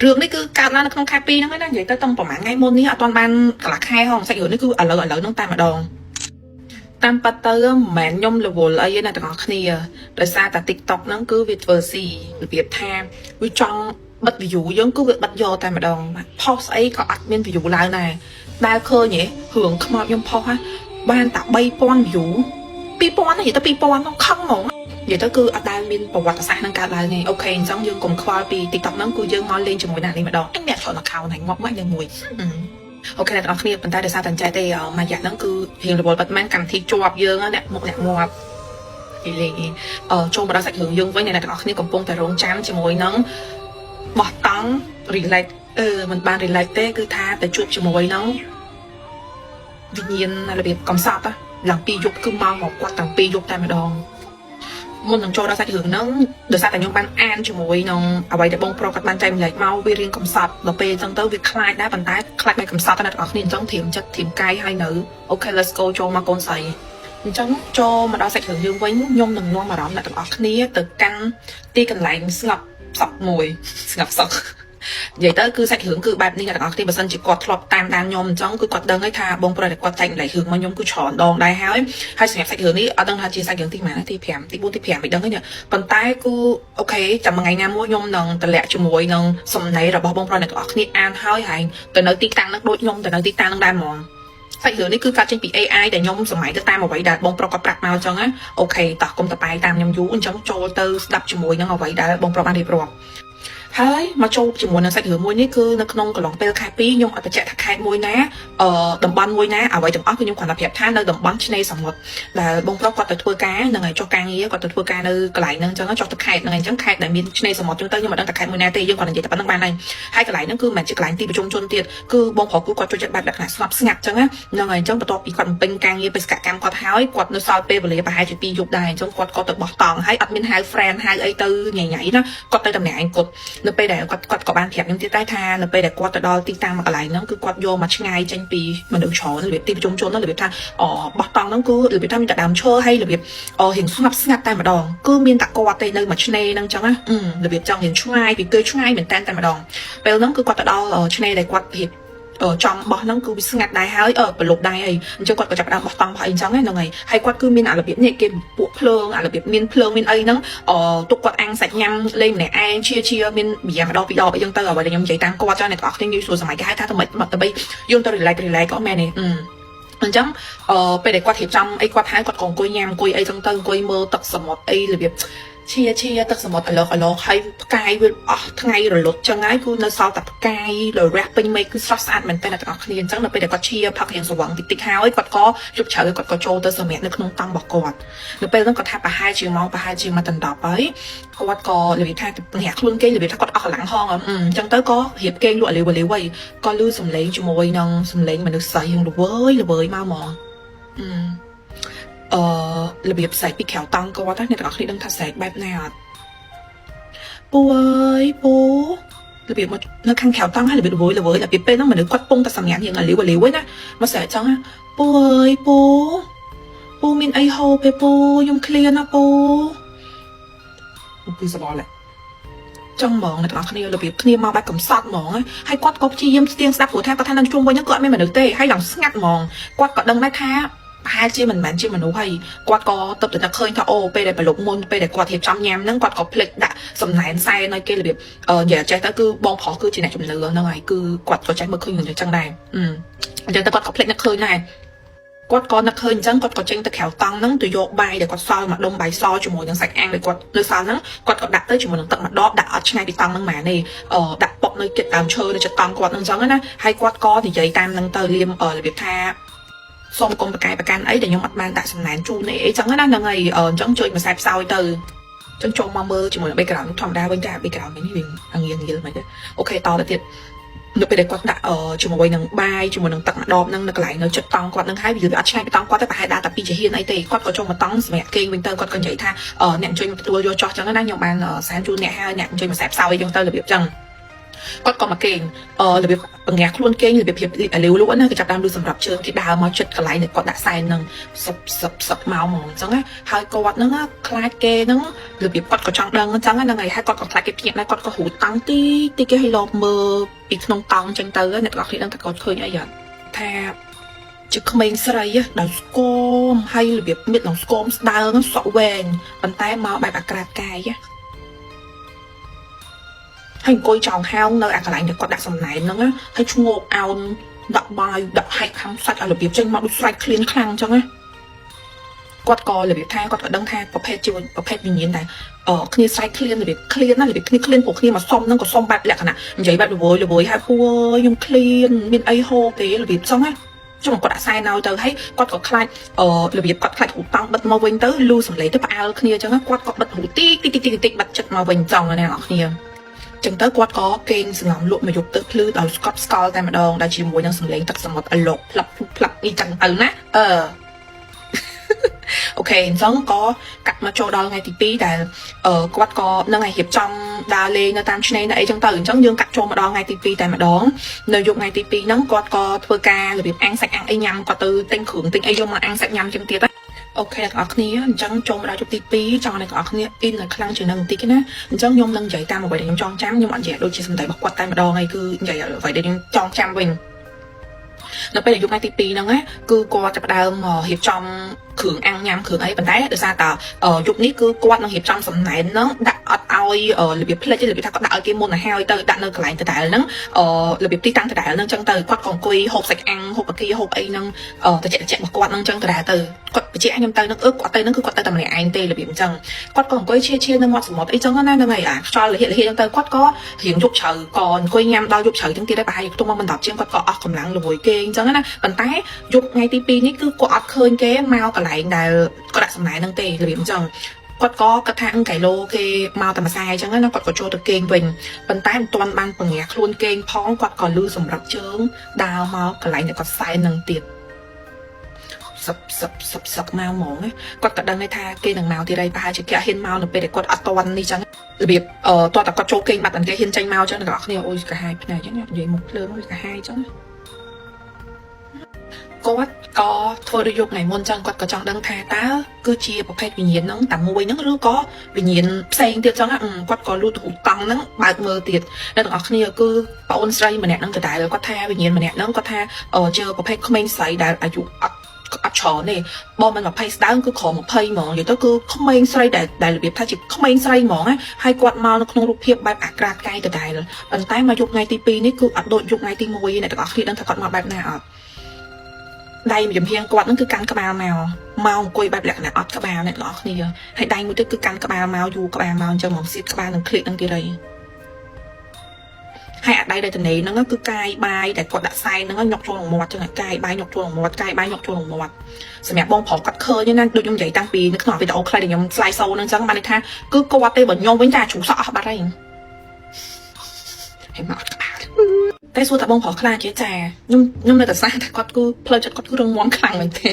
រឿងនេះគឺកើតឡើងនៅក្នុងខែ2ហ្នឹងណានិយាយទៅតាំងប្រហែលថ្ងៃមុននេះអត់ទាន់បានកន្លះខែហងសាច់រឿងនេះគឺឥឡូវហ្នឹងតែម្ដងតាមប៉ាត់ទៅមិនមែនខ្ញុំរវល់អីទេណាទាំងអស់គ្នាដោយសារតែ TikTok ហ្នឹងគឺវាធ្វើស៊ីរបៀបថាវាចង់បិទ view យើងគឺវាបិទយកតែម្ដង post អីក៏អត់មាន view ឡើងដែរដែលឃើញហ៎រឿងខ្មោចខ្ញុំ post បានតែ 3000 view 2000និយាយទៅ2000ហ្នឹងខឹងហ្មងនិយាយទៅគឺអត់ដែលមានប្រវត្តិសាស្ត្រនឹងកើតឡើងទេអូខេអញ្ចឹងយើងកុំខ្វល់ពី TikTok ហ្នឹងគឺយើងមកលេងជាមួយអ្នកនេះម្ដងអញអ្នកចូល account ហ្នឹងមកនឹងមួយអូខេអ្នកទាំងអស់គ្នាប៉ុន្តែដោយសារតែចេះទេមួយរយៈហ្នឹងគឺរៀងរវល់បាត់មែនកម្មវិធីជាប់យើងអ្នកមុខអ្នកងាប់និយាយចូលមកដល់សាច់រឿងយើងវិញអ្នកទាំងអស់គ្នាកំពុងតែរងចាំជាមួយនឹងបោះតង់ relate មិនបាន relate ទេគឺថាទៅជួបជាមួយនឹងវិញ្ញាណរបៀបកំសត់ឡើងពីយប់គឺមកគាត់តាំងពីយប់តែម្ដងមុននឹងចូលដល់សាច់រឿងហ្នឹងដោយសារតែខ្ញុំបានអានជាមួយនឹងអ្វីដែលបងប្រុសគាត់បានចែកម្លែកមកវារៀងកំសត់ដល់ពេលអញ្ចឹងទៅវាខ្លាចដែរប៉ុន្តែខ្លាចមិនកំសត់ណាស់អ្នកនរគ្នាអញ្ចឹងធៀមចិត្តធៀមកាយឲ្យនៅអូខេ let's go ចូលមកកូនស្រីអញ្ចឹងចូលមកដល់សាច់រឿងយើងវិញខ្ញុំនឹងនាំអារម្មណ៍អ្នកទាំងអស់គ្នាទៅកាន់ទីកន្លែងស្ងប់សក់មួយស្ងប់សក់និយាយទៅគឺសាច់រឿងគឺបែបនេះអ្នកទាំងអស់គ្នាបើសិនជាគាត់ធ្លាប់តាមដានខ្ញុំអញ្ចឹងគឺគាត់ដឹងហើយថាបងប្រុសដែលគាត់ចែកម្លែករឿងមកខ្ញុំគឺច្រើនដងដែរហើយសម្រាប់សាច់រឿងនេះអត់ដឹងថាជាសាច់រឿងទីម៉ានទី5ទី4ទី5មិនដឹងទេប៉ុន្តែគឺអូខេចាំថ្ងៃណាមួយខ្ញុំនឹងតម្លាក់ជាមួយនឹងសំណេររបស់បងប្រុសអ្នកទាំងអស់គ្នាអានហើយហើយទៅនៅទីតាំងហ្នឹងដូចខ្ញុំទៅនៅទីតាំងហ្នឹងដែរហ្មងសាច់រឿងនេះគឺកើតចេញពី AI ដែលខ្ញុំសម័យទៅតាមអ្វីដែលបងប្រុសគាត់ប្រាប់មកអញ្ចឹងណាអូខេតោះកុំតប៉ែតាមខ្ញុំយូរអញ្ចឹងចូលទៅស្ដាប់ជាមួយនឹងអ្វីដែលបងប្រុសបានរៀបរាប់ហើយមកចូលជាមួយនឹងសាច់រឿងមួយនេះគឺនៅក្នុងកន្លងពេលខែ2ខ្ញុំអត់បញ្ជាក់ថាខេត្តមួយណាតំបន់មួយណាអ្វីទាំងអស់គឺខ្ញុំគ្រាន់តែប្រាប់ថានៅតំបន់ឆ្នេរសមុទ្រដែលបងប្រុសគាត់ទៅធ្វើការនឹងឲ្យចុះការងារគាត់ទៅធ្វើការនៅកន្លែងហ្នឹងអញ្ចឹងចុះទៅខេត្តហ្នឹងអញ្ចឹងខេត្តដែលមានឆ្នេរសមុទ្រអញ្ចឹងទៅខ្ញុំមិនដឹងថាខេត្តមួយណាទេយើងគ្រាន់តែនិយាយតែប៉ុណ្្នឹងបានហើយហើយកន្លែងហ្នឹងគឺមិនមែនជាកន្លែងទីប្រជុំជនទៀតគឺបងប្រុសគឺគាត់ចូលចិត្តបែបលក្ខណៈស្ងប់ស្ងាត់អញ្ចឹងហ្នឹងហើយអញ្ចឹងបន្ទាប់ពីគាត់បំពេញការងារបេសកកម្មគាត់ហើយគាត់នៅសល់ពេលវេលាប្រហែលជា2យប់ដែរអញ្ចឹងគាត់ក៏ទៅបោះតង់ហើយអត់មានហៅ friend ហៅអីទៅញ៉ៃណាគាត់ទៅតម្នាក់ឯងគាត់នៅពេលដែលគាត់ក៏បានប្រាប់ខ្ញុំទៀតដែរថានៅពេលដែលគាត់ទៅដល់ទីតាំងមួយកន្លែងហ្នឹងគឺគាត់យកមកឆ្ងាយចេញពីមនុស្សច្រើនរបៀបទីប្រជុំជនហ្នឹងរបៀបថាបោះតង់ហ្នឹងគឺរបៀបថាមានតែដើមឈើហើយរបៀបរៀងស្ងប់ស្ងាត់តែម្ដងគឺមានតែគាត់ទេនៅមួយឆ្នេរហ្នឹងអញ្ចឹងណារបៀបចង់រៀងឆ្ងាយពីគេឆ្ងាយមែនតែម្ដងពេលហ្នឹងគឺគាត់ទៅដល់ឆ្នេរដែលគាត់រៀបចំបោះហ្នឹងគឺវាស្ងាត់ដែរហើយប្រឡប់ដែរហើយអញ្ចឹងគាត់ក៏ចាប់ដើមបោះតង់បោះអីអញ្ចឹងហ្នឹងហើយគាត់គឺមានអារបៀបនេះគេពួកភ្លើងអារបៀបមានភ្លើងមានអីហ្នឹងទុកគាត់អាំងសាច់ញ៉ាំលេងម្នាក់ឯងជាមានបៀម្ដងពីរដងអីចឹងទៅអ្វីដែលខ្ញុំនិយាយតាមគាត់ចឹងអ្នកទាំងអស់គ្នានិយាយសួរសម័យគេហៅថាទៅដើម្បីយើងទៅ relax ក៏មែនទេអញ្ចឹងពេលដែលគាត់រៀបចំអីគាត់ហៅគាត់ក៏អង្គុយញ៉ាំអង្គុយអីចឹងទៅអង្គុយមើលទឹកសមុទ្រអីរបៀបជាទឹកសមុទ្រអឡោហើយផ្កាយវាអស់ថ្ងៃរលត់ចឹងហើយគឺនៅសល់តែផ្កាយរះពេញមេឃគឺស្រស់ស្អាតមែនតើអ្នកទាំងអស់គ្នាអញ្ចឹងនៅពេលដែលគាត់ផឹករៀងស្វឹងតិចហើយគាត់ក៏ជប់ជ្រៅគាត់ក៏ចូលទៅសម្រាប់នៅក្នុងតង់របស់គាត់នៅពេលហ្នឹងគាត់ថាប្រហែលជាម៉ោងប្រហែលជាមកដល់10ហើយគាត់ក៏របៀបថាញាក់ខ្លួនគេរបៀបថាគាត់អស់កម្លាំងហងអញ្ចឹងទៅក៏រៀបគេងលក់លាវក៏លឺសំឡេងជាមួយនឹងសំឡេងមនុស្សស្រីហ្នឹងល្វើយមកហ្មងរបៀបស្រែកពីក្រៅតង់គាត់អ្នកទាំងអស់គ្នាដឹងថាស្រែកបែបណាអត់ពូអើយពូរបៀបមកនៅខាងក្រៅតង់ហើយរបៀបល្វើយតែពេលហ្នឹងមនុស្សគាត់ពងតែសម្ញាប់រៀងលាវណាមកស្រែកចឹងពូអើយពូមានអីហូបទេពូខ្ញុំឃ្លានណាពូគឺសបល់ចឹងហ្មងអ្នកទាំងអស់គ្នារបៀបគ្នាមកបែបកំសត់ហ្មងហើយគាត់ក៏ព្យាយាមស្ទៀងស្ដាប់ព្រោះថាគាត់ថានៅជុំវិញហ្នឹងគាត់អត់មានមនុស្សទេហើយឡើងស្ងាត់ហ្មងគាត់ក៏ដឹងដែរថាប្រហែលជាមិនមែនជាមនុស្សហើយគាត់ក៏ទៅតែឃើញថាអូពេលដែលប្រឡប់មុនពេលដែលគាត់រៀបចំញ៉ាំហ្នឹងគាត់ក៏ភ្លេចដាក់សំណែនសែនឲ្យគេរបៀបនិយាយចេះទៅគឺបងប្រុសគឺជាអ្នកជំនឿហ្នឹងហើយគឺគាត់ក៏ចេះមើលឃើញនឹងចឹងដែរអញ្ចឹងតែគាត់ក៏ភ្លេចនឹកឃើញដែរគាត់ក៏នឹកឃើញអញ្ចឹងគាត់ក៏ចេញទៅក្រៅតង់ហ្នឹងទៅយកបាយដែលគាត់សល់មកដុំបាយសជាមួយនឹងសាច់អាំងដែលគាត់នៅសល់ហ្នឹងគាត់ក៏ដាក់ទៅជាមួយនឹងទឹកម្ដងដាក់អត់ឆ្ងាយពីតង់ហ្នឹងម៉ែនេះដាក់ប៉ុកនៅចិត្តដើមឈើនៅចិត្តតង់គាត់ហ្នឹងអញ្ចឹងណាហើយគាត់ក៏និយាយតាមហ្នឹងទៅលៀមរបៀបថាសូមកុំប្រកាន់អីដែលខ្ញុំអត់បានដាក់សំណែនជូនអីចឹងណាហ្នឹងហើយអញ្ចឹងជួយមកខ្សែផ្សោយទៅចឹងចូលមកមើលជាមួយនឹង background ធម្មតាវិញតែ background នេះវិញងាយមិនទេអូខេតទៅទៀតនៅពេលដែលគាត់ដាក់ជាមួយនឹងបាយជាមួយនឹងទឹកម្ដងហ្នឹងនៅកន្លែងនៅចិត្តតង់គាត់ហ្នឹងហើយវាអត់ឆ្ងាយពីតង់គាត់ទៅប្រហែលដាក់តែ2ជាហ៊ានអីទេគាត់ក៏ចូលមកតង់សម្រាប់គេវិញទៅគាត់ក៏និយាយថាអ្នកជួយមកទទួលយកចោះចឹងណាខ្ញុំបានសែនជូនអ្នកហើយអ្នកជួយមកខ្សែផ្សោយអីចឹងទៅរបៀបចឹង គាត់ក៏មកគេងរបៀបបង្រាក់ខ្លួនគេងរបៀបអាលីវលក់ណាគឺចាប់តាមលឺសម្រាប់ជើងគេដើរមកចិត្តកន្លែងដែលគាត់ដាក់សែនហ្នឹងសឹកមកហ្មងអញ្ចឹងណាហើយគាត់ហ្នឹងខ្លាចគេហ្នឹងរបៀបគាត់ក៏ចង់ដឹងអញ្ចឹងហ្នឹងហើយគាត់ក៏ខ្លាចគេភ្ញាក់ដែរគាត់ក៏ហូតតាំងទីគេឲ្យលបមើលពីក្នុងកង់អញ្ចឹងទៅអ្នកទាំងអស់គ្នាដឹងថាគាត់ឃើញអីអត់ថាជាក្មេងស្រីដោយស្គមហើយរបៀបមានក្នុងស្គមស្ដើងសក់វែងប៉ុន្តែមកបែបអាក្រាតកាយហើយអង្គុយចောင်းហោងនៅអាកន្លែងដែលគាត់ដាក់សំណែនហ្នឹងហើយឈ្ងោកអោនដាក់បាយដាក់ហែកខាងសាច់ឲ្យរបៀបចេញមកដូចស្រែកឃ្លានខ្លាំងអញ្ចឹងណាគាត់ក៏របៀបថាគាត់ក៏ដឹងថាប្រភេទជីវិតប្រភេទវិញ្ញាណដែរគ្នាស្រែកឃ្លានរបៀបឃ្លានណារបៀបគ្នាឃ្លានពួកគ្នាមកសុំហ្នឹងក៏សុំបែបលក្ខណៈនិយាយបែបរវល់ហើយពួយខ្ញុំឃ្លានមានអីហូរទេរបៀបអញ្ចឹងណាចុះគាត់ដាក់ខ្សែណៅទៅហើយគាត់ក៏ខ្លាចរបៀបគាត់ខ្លាចរូបតង់បិទមកវិញទៅលឺសំឡេងទៅផ្អើលគ្នាអញ្ចឹងគាត់ក៏បិទរូបទីបិទចិត្តមកវិញចង់ណាអ្នកនរគ្នាចឹងទៅគាត់ក៏គេងសង្ងំលក់មកយកទឹកភ្លឺដោយស្កប់ស្កល់តែម្ដងដែលជាមួយនឹងសំឡេងទឹកសមុទ្រអលុកផ្លាប់អីចឹងទៅណាអូខេអញ្ចឹងក៏កាត់មកចូលដល់ថ្ងៃទី2ដែលគាត់ក៏នឹងឲ្យរៀបចំដើរលេងនៅតាមឆ្នេរនៅអីចឹងទៅអញ្ចឹងយើងកាត់ចូលមកដល់ថ្ងៃទី2តែម្ដងនៅយប់ថ្ងៃទី2ហ្នឹងគាត់ក៏ធ្វើការរបៀបអាំងសាច់អាំងអីញ៉ាំគាត់ទៅទិញគ្រឿងទិញអីយកមកអាំងសាច់ញ៉ាំចឹងទៀតអូខេអ្នកនរគ្នាអញ្ចឹងចូលមកដល់ជប់ទី2ចង់អ្នកនរគ្នាអ៊ីននៅខ្លាំងជាងនឹងបន្តិចណាអញ្ចឹងខ្ញុំនឹងនិយាយតាមអ្វីដែលខ្ញុំចងចាំខ្ញុំអត់និយាយដូចជាសម្ដីរបស់គាត់តែម្ដងហើយគឺនិយាយអ្វីដែលខ្ញុំចងចាំវិញនៅពេលដែលយប់ថ្ងៃទី2ហ្នឹងគឺគាត់ចាប់ផ្ដើមរៀបចំគ្រឿងអាំងញ៉ាំគ្រឿងអីប៉ុន្តែដោយសារតែយប់នេះគឺគាត់នឹងរៀបចំសំណែនហ្នឹងដាក់អត់ឲ្យរបៀបផ្លេចរបៀបថាគាត់ដាក់ឲ្យគេមុនទៅហើយទៅដាក់នៅកន្លែងដដែលហ្នឹងរបៀបទីតាំងដដែលហ្នឹងចឹងទៅគាត់ក៏អង្គុយហូបសាច់អាំងហូបអាគាហូបអីហ្នឹងតិចរបស់គាត់ហ្នឹងចឹងដដែលទៅគាត់បញ្ជាក់ខ្ញុំទៅហ្នឹងគាត់ទៅហ្នឹងគឺគាត់ទៅតែម្នាក់ឯងទេរបៀបអញ្ចឹងគាត់ក៏អង្គុយឈៀនៅមាត់សមុទ្រអីចឹងណាហ្នឹងហើយអាខ្យល់លិហិចឹងទៅគាត់ក៏រៀងយប់ជ្រៅក៏អង្គុយញ៉ាំដល់យប់ជ្រៅចឹងទៀតដែរប្រហែលខ្ទង់មក10ជាងគាត់ក៏អស់កម្លាំងលមួយគេអញ្ចឹងណាប៉ុន្តែយប់ថ្ងៃទី2នេះគឺគាត់អត់ឃើញគេមកកន្លែងដែលគាត់ដាក់សំណែនហ្នឹងទេរបៀបអញ្ចឹងគាត់ក៏គិតថាកៃឡូគេមកតែមួយខ្សែអញ្ចឹងណាគាត់ក៏ចូលទៅគេងវិញប៉ុន្តែមិនទាន់បានបង្រាខ្លួនគេងផងគាត់ក៏លឺសម្រាប់ជើងដើរមកកន្លែងដែលគាត់សែនហ្នឹងទៀតសឹកមកហ្មងគាត់ក៏ដឹងថាគេនឹងមកទីរៃប្រហែលជាគេហ៊ានមកនៅពេលដែលគាត់អត់ទាន់នេះចឹងរបៀបតោះតែគាត់ចូលគេងបាត់តែគេហ៊ានចេញមកចឹងអ្នកនរគ្នាអូយកាហាយភ្នែកចឹងនិយាយមុខភ្លើងកាហាយចឹងគាត់ក៏ធ្វើដូចយកថ្ងៃមុនចឹងគាត់ក៏ចង់ដឹងថាតើគឺជាប្រភេទវិញ្ញាណហ្នឹងតែមួយហ្នឹងឬក៏វិញ្ញាណផ្សេងទៀតចឹងគាត់ក៏លូតរូបតង់ហ្នឹងបើកមើលទៀតអ្នកទាំងអស់គ្នាគឺបងអូនស្រីម្នាក់ហ្នឹងទៅដែរគាត់ថាវិញ្ញាណម្នាក់ហ្នឹងគាត់ថាជាប្រភេទក្មេងស្រីដែលអាយុអត់ច្រើនទេបងមិន20ស្ដើងគឺក្រោម20ហ្មងនិយាយទៅគឺក្មេងស្រីដែលរបៀបថាជាក្មេងស្រីហ្មងហើយគាត់មកនៅក្នុងរូបភាពបែបអាក្រាតកាយទៅដែរប៉ុន្តែមកយប់ថ្ងៃទី2នេះគឺអត់ដូចយប់ថ្ងៃទី1អ្នកទាំងអស់គ្នាដឹងថាគាត់មកបែបណាអត់ដៃចំហៀងគាត់ហ្នឹងគឺកាន់ក្បាលមកអង្គុយបែបលក្ខណៈអត់ក្បាលអ្នកទាំងអស់គ្នាហើយដៃមួយទៀតគឺកាន់ក្បាលមកយូរក្បាលមកអញ្ចឹងហ្មងសៀតក្បាលនឹងឃ្លៀកនឹងទៀតហើយអាដៃដែលតនេហ្នឹងគឺកាយបាយដែលគាត់ដាក់សែនហ្នឹងញុកចូលក្នុងមាត់ចឹងកាយបាយញុកចូលក្នុងមាត់កាយបាយញុកចូលក្នុងមាត់សម្រាប់បងប្រុសគាត់ឃើញណាដូចខ្ញុំនិយាយតាំងពីនៅក្នុងវីដេអូខ្លីដែលខ្ញុំ slide show ហ្នឹងចឹងបានន័យថាគឺគាត់ទេបើខ្ញុំវិញចាជ្រុះសក់អស់បាត់ហើយមកក្បាលតែសួរតាបងប្រុសខ្លាចទេចាខ្ញុំនៅតែសាថាគាត់គឺផ្លូវចិត្តគាត់គឺរឹងមាំខ្លាំងមែនទេ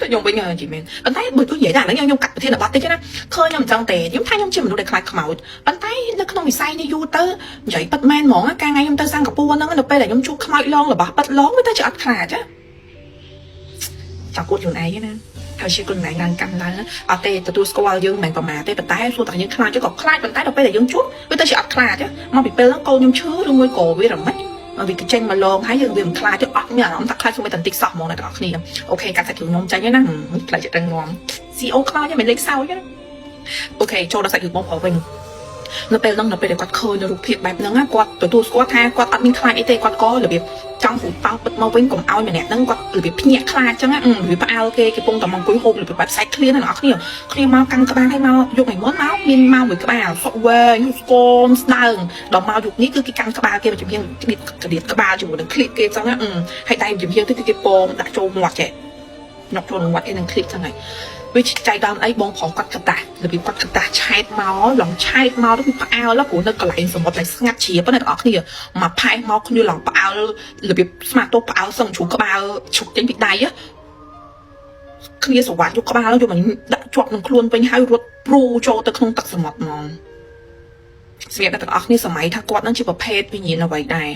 ខ្ញុំវិញជីមែនប៉ុន្តែបើនិយាយថាហ្នឹងខ្ញុំកាត់ប្រធានបទតិចណាឃើញខ្ញុំអញ្ចឹងទេខ្ញុំថាខ្ញុំជាមនុស្សដែលខ្លាចខ្មោចប៉ុន្តែនៅក្នុងវិស័យនេះយូរទៅនិយាយប៉ិតមែនហ្មងកាលថ្ងៃខ្ញុំទៅសិង្ហបុរីហ្នឹងនៅពេលដែលខ្ញុំជួបខ្មោចឡងរបស់ប៉ិតឡងវាទៅជាអត់ខ្លាចចាគួតខ្លួនឯងណាហើយជាខ្លួនឯងឡើងកាន់ឡើងអត់ទេទទួលស្គាល់យើងមិនប្រមាទទេប៉ុន្តែសួរតែយើងខ្លាចក៏ខ្លាចប៉ុន្តែដល់ពេលដែលយើងជួបវាទៅជាអត់ខ្លាចមកពីពេលហ្នឹងកូនខ្ញុំឈឺឬមួយក៏វារមិចវាទៅចេញមកឡងហើយយើងវាមិនខ្លាចទេអត់មានអារម្មណ៍ថាខ្លាចស្មួយតែបន្តិចសោះហ្មងអ្នកនរគ្នាអូខេកាត់សាច់គ្រឿងនំចាញ់ណាខ្លាចចិត្តរឹងមាំ CEO ខ្លាចមិនលេខសោយណាអូខេចូលដល់សាច់គ្រឿងនំផងវិញនៅពេលហ្នឹងនៅពេលដែលគាត់ឃើញរូបភាពបែបហ្នឹងគាត់ទទួលស្គាល់ថាគាត់អត់មានខ្លាចអីទេគាត់ក៏របៀបចង់ពូតង់បិទមកវិញកុំឲ្យម្នាក់ហ្នឹងគាត់របៀបភ្ញាក់ខ្លាចចឹងរបៀបផ្អើលគេកំពុងតែមកអង្គុយហូបរបៀបបែបសាច់ឃ្លានណាអ្នកគ្នាមកកាន់ក្បាលឲ្យមកយកថ្ងៃមុនមកមានមកមួយក្បាលសុកវែងស្គមស្ដើងដល់មកយុគនេះគឺគេកាន់ក្បាលគេមកជំនាញក្តៀតក្បាលជាមួយនឹងឃ្លៀកគេចឹងហើយតែជំនាញទៅគឺគេពងដាក់ចូលមាត់ចេះញ៉ុកចូលមាត់គេនឹងឃ្លៀកចឹងហើយវាចៃដន្យអីបងប្រុសគាត់កតារបៀបគាត់កតាឆែកមកឡងឆែកមកទៅផ្អើលព្រោះនៅកន្លែងសមុទ្រតែស្ងាត់ជ្រាបណាអ្នកនរគ្នាមកផែមកគ្នាឡងផ្អើលរបៀបស្មាតទោផ្អើលសឹងជ្រុះក្បាលឈុកចេញពីដៃគ្នាសវ៉ាត់យកក្បាលយកមកដាក់ជាប់នឹងខ្លួនវិញហើយរត់ព្រូចូលទៅក្នុងទឹកសមុទ្រហ្មង សម្រាប់អ្នកទាំងអស់គ្នាសម័យថាគាត់នឹងជាប្រភេទវិញ្ញាណអ្វីដែរ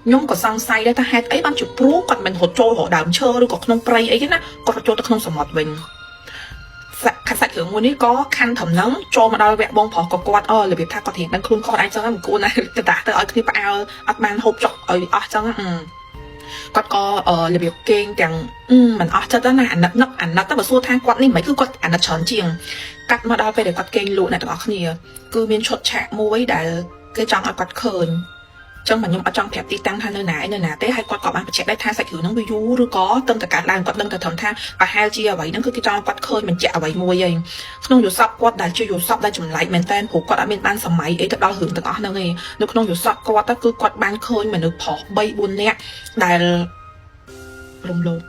ខ្ញុំក៏សង្ស័យដែរថាហេតុអីបានជាព្រោះគាត់មិនរត់ចូលរកដើមឈើឬក៏ក្នុងព្រៃអីទេណាគាត់ចូលទៅក្នុងសមុទ្រវិញខាត់សាច់រឿងមួយនេះក៏ខាន់ត្រឹមហ្នឹងចូលមកដល់វគ្គបងប្រុសក៏គាត់របៀបថាគាត់រៀងដឹងខ្លួនគាត់ឯងចឹងមិនគួរណាទៅទៅឲ្យគ្នាផ្អើលអត់បានហូបចុកឲ្យអស់ចឹងគាត់ក៏របៀបគេងទាំងមិនអស់ចិត្តណាអាណិតទៅបើសួរថាគាត់នេះមិនគឺគាត់អាណិតច្រើនជាងកាត់មកដល់ពេលដែលគាត់គេងលក់អ្នកទាំងអស់គ្នាគឺមានឈុតឆាកមួយដែលគេចង់ឲ្យគាត់ឃើញចឹងខ្ញុំអត់ចង់ប្រាប់ទីតាំងថានៅណាទេហើយគាត់ក៏បានបញ្ជាក់ដែរថាសាច់រឿងហ្នឹងវាយូរឬក៏ទៅតែកើតឡើងគាត់ដឹងតែត្រឹមថាប្រហែលជាអ្វីហ្នឹងគឺគេចង់គាត់ឃើញបញ្ជាក់អ្វីមួយឯងក្នុងយល់សពគាត់ដែលជាយល់សពដែលចម្លែកមែនតើព្រោះគាត់អត់មានបានសម័យអីទៅដល់រឿងទាំងអស់ហ្នឹងឯងនៅក្នុងយល់សពគាត់គឺគាត់បានឃើញមនុស្សប្រុស3-4នាក់ដែលរំលោភ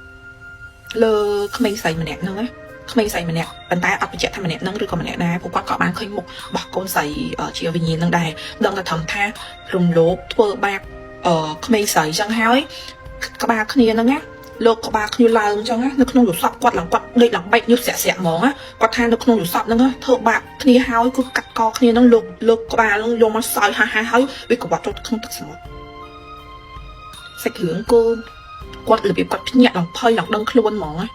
លើក្មេងស្រីម្នាក់ហ្នឹងណាក្មេងស្រីម្នាក់ប៉ុន្តែអត់បញ្ជាក់ថាម្នាក់ហ្នឹងឬក៏ម្នាក់ណាព្រោះគាត់ក៏បានឃើញមុខរបស់កូនស្រីជាវិញ្ញាណហ្នឹងដែរដឹងតែត្រឹមថារំលោភធ្វើបាបក្មេងស្រីចឹងហើយក្បាលគ្នាហ្នឹងណាលោកក្បាលគ្នាឡើងចឹងណានៅក្នុងយល់សពគាត់ឡើងគាត់ដេកឡើងបែកញើសស្រាក់ហ្មងណាគាត់ថានៅក្នុងយល់សពហ្នឹងធ្វើបាបគ្នាហើយគឺកាត់កគ្នាហ្នឹងលោកក្បាលហ្នឹងយកមកសោយហើយវាក៏បាត់ចូលក្នុងទឹកសមុទ្រសាច់រឿងគឺគាត់របៀបគាត់ភ្ញាក់ឡើងភ័យឡើងដឹងខ្លួនហ្មងណា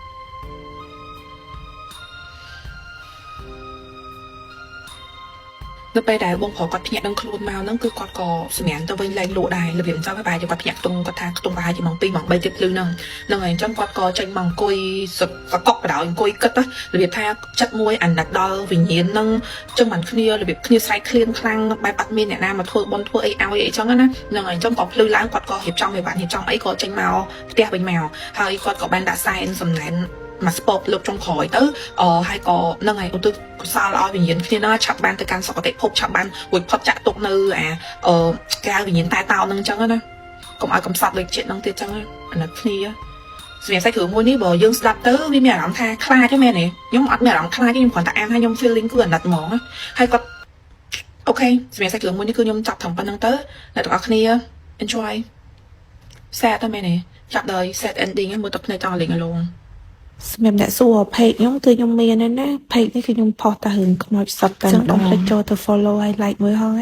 នៅពេលដែលបងប្រុសគាត់ភ្ញាក់ដឹងខ្លួនមកហ្នឹងគឺគាត់ក៏សម្រាប់ទៅវិញលែងលក់ដែររបៀបអញ្ចឹងហើយបែរជាគាត់ភ្ញាក់ខ្ទង់គាត់ថាខ្ទង់ប្រហែលជាម៉ោង 2 ម៉ោង 3 ទៀតភ្លឺហ្នឹងហើយអញ្ចឹងគាត់ក៏ចេញមកអង្គុយសកប់បដ ாய் អង្គុយគិតរបៀបថាចិត្តមួយអាណិតដល់វិញ្ញាណហ្នឹងអញ្ចឹងមិនគ្នារបៀបគ្នាស្រែកឃ្លានខ្លាំងបែបអត់មានអ្នកណាមកធ្វើបន់ធ្វើអីឲ្យអីចឹងណាហ្នឹងហើយអញ្ចឹងក៏ភ្លឺឡើងគាត់ក៏រៀបចំឲ្យបាត់រៀបចំអីក៏ចេញមកផ្ទះវិញមកហើយគាត់ក៏បានដាក់សែនសំណែនមកស្ពបលើកចុងក្រោយទៅហើយក៏ហ្នឹងហើយកុសលឲ្យវិញ្ញាណគ្នាហ្នឹងឆាប់បានទៅកាន់សុគតិភពឆាប់បានរួចផុតចាក់ទុកនៅក្រៅវិញ្ញាណតែតោហ្នឹងអញ្ចឹងណាកុំឲ្យកំសត់ដូចជាតិហ្នឹងទៀតអញ្ចឹងអាណិតគ្នាសម្រាប់សាច់រឿងមួយនេះបើយើងស្ដាប់ទៅវាមានអារម្មណ៍ថាខ្លាចទេមែនទេខ្ញុំអត់មានអារម្មណ៍ខ្លាចទេខ្ញុំគ្រាន់តែអានហើយខ្ញុំ feeling គឺអាណិតហ្មងហើយគាត់អូខេសម្រាប់សាច់រឿងមួយនេះគឺខ្ញុំចាប់ត្រឹមប៉ុណ្្នឹងទៅអ្នកទាំងអស់គ្នា enjoy sad តែមែនទេចាប់ដល់ sad ending មើលទៅភ្នែកចង់លេងអលងសម្រាប់អ្នកសួរเพจខ្ញុំគឺខ្ញុំមានណាเพจនេះគឺខ្ញុំផុសតែរឿងខ្មោចសត្វតែមិនដល់ភ្លេចចូលទៅ follow ហើយ like មើលហង